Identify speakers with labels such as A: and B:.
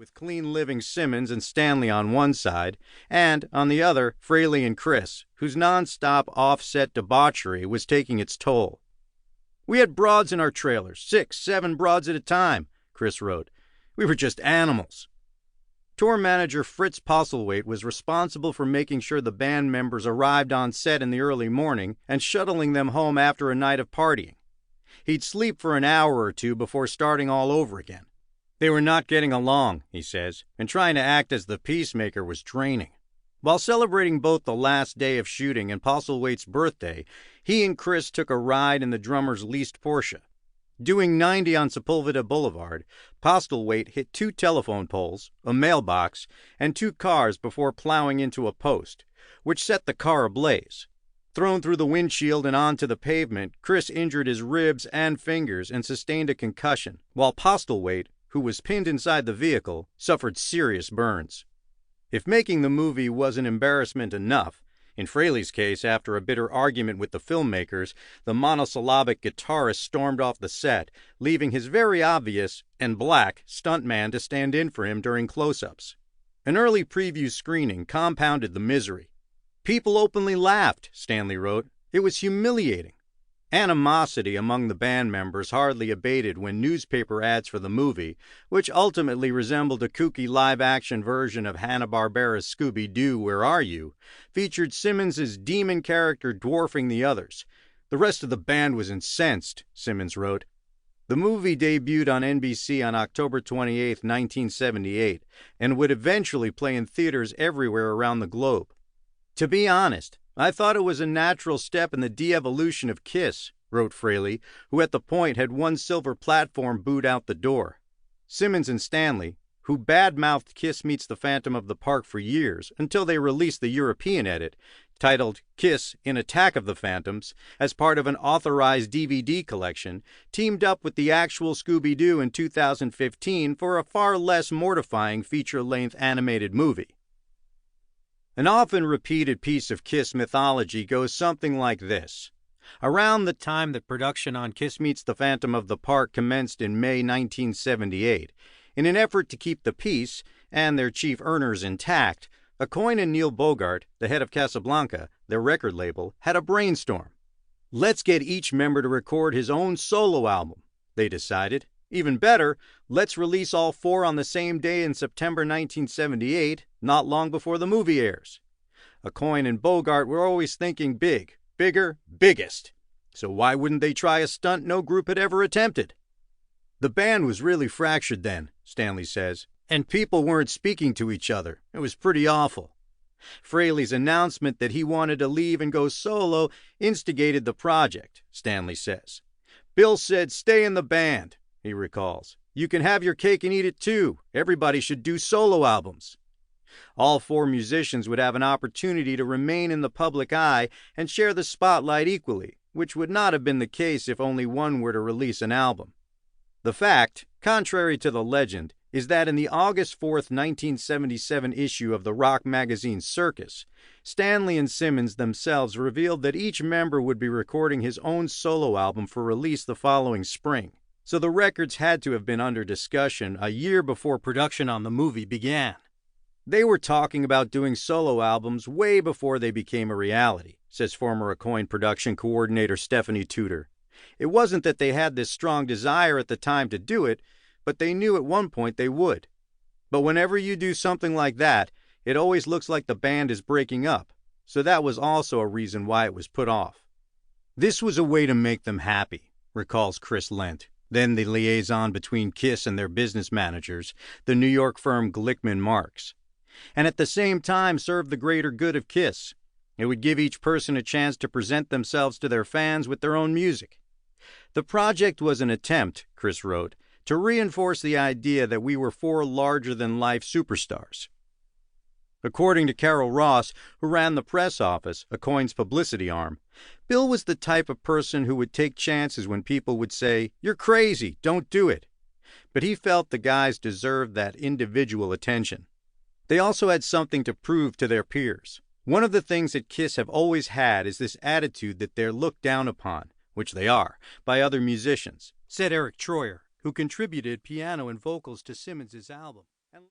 A: with clean living Simmons and Stanley on one side, and, on the other, Fraley and Chris, whose non-stop offset debauchery was taking its toll. "We had broads in our trailers, 6, 7 broads at a time," Chris wrote. "We were just animals." Tour manager Fritz Postlethwaite was responsible for making sure the band members arrived on set in the early morning and shuttling them home after a night of partying. He'd sleep for an hour or two before starting all over again. They were not getting along, he says, and trying to act as the peacemaker was draining. While celebrating both the last day of shooting and Postlethwaite's birthday, he and Chris took a ride in the drummer's leased Porsche. Doing 90 on Sepulveda Boulevard, Postlethwaite hit 2 telephone poles, a mailbox, and 2 cars before plowing into a post, which set the car ablaze. Thrown through the windshield and onto the pavement, Chris injured his ribs and fingers and sustained a concussion, while Postlethwaite, who was pinned inside the vehicle, suffered serious burns. If making the movie wasn't embarrassment enough, in Fraley's case, after a bitter argument with the filmmakers, the monosyllabic guitarist stormed off the set, leaving his very obvious, and black, stuntman to stand in for him during close-ups. An early preview screening compounded the misery. "People openly laughed," Stanley wrote. "It was humiliating." Animosity among the band members hardly abated when newspaper ads for the movie, which ultimately resembled a kooky live-action version of Hanna-Barbera's Scooby-Doo, Where Are You?, featured Simmons' demon character dwarfing the others. "The rest of the band was incensed," Simmons wrote. The movie debuted on NBC on October 28, 1978, and would eventually play in theaters everywhere around the globe. "To be honest, I thought it was a natural step in the de-evolution of Kiss," wrote Fraley, who at the point had one silver platform booed out the door. Simmons and Stanley, who bad-mouthed Kiss Meets the Phantom of the Park for years until they released the European edit, titled Kiss in Attack of the Phantoms, as part of an authorized DVD collection, teamed up with the actual Scooby-Doo in 2015 for a far less mortifying feature-length animated movie. An often repeated piece of Kiss mythology goes something like this. Around the time that production on Kiss Meets the Phantom of the Park commenced in May 1978, in an effort to keep the peace and their chief earners intact, Aucoin and Neil Bogart, the head of Casablanca, their record label, had a brainstorm. "Let's get each member to record his own solo album," they decided. "Even better, let's release all 4 on the same day in September 1978, not long before the movie airs." Aucoin and Bogart were always thinking big, bigger, biggest. So why wouldn't they try a stunt no group had ever attempted? "The band was really fractured then," Stanley says, "and people weren't speaking to each other. It was pretty awful." Fraley's announcement that he wanted to leave and go solo instigated the project, Stanley says. "Bill said, 'Stay in the band,'" he recalls. "You can have your cake and eat it too. Everybody should do solo albums." All 4 musicians would have an opportunity to remain in the public eye and share the spotlight equally, which would not have been the case if only one were to release an album. The fact, contrary to the legend, is that in the August 4, 1977 issue of the rock magazine Circus, Stanley and Simmons themselves revealed that each member would be recording his own solo album for release the following spring. So the records had to have been under discussion a year before production on the movie began. "They were talking about doing solo albums way before they became a reality," says former Aucoin production coordinator Stephanie Tudor. "It wasn't that they had this strong desire at the time to do it, but they knew at one point they would. But whenever you do something like that, it always looks like the band is breaking up, so that was also a reason why it was put off." "This was a way to make them happy," recalls Chris Lent, then the liaison between Kiss and their business managers, the New York firm Glickman Marks. "And at the same time serve the greater good of Kiss. It would give each person a chance to present themselves to their fans with their own music. The project was an attempt," Chris wrote, "to reinforce the idea that we were 4 larger-than-life superstars." According to Carol Ross, who ran the press office, Aucoin's publicity arm, Bill was the type of person who would take chances when people would say, "You're crazy, don't do it." But he felt the guys deserved that individual attention. They also had something to prove to their peers. "One of the things that Kiss have always had is this attitude that they're looked down upon, which they are, by other musicians," said Eric Troyer, who contributed piano and vocals to Simmons' album.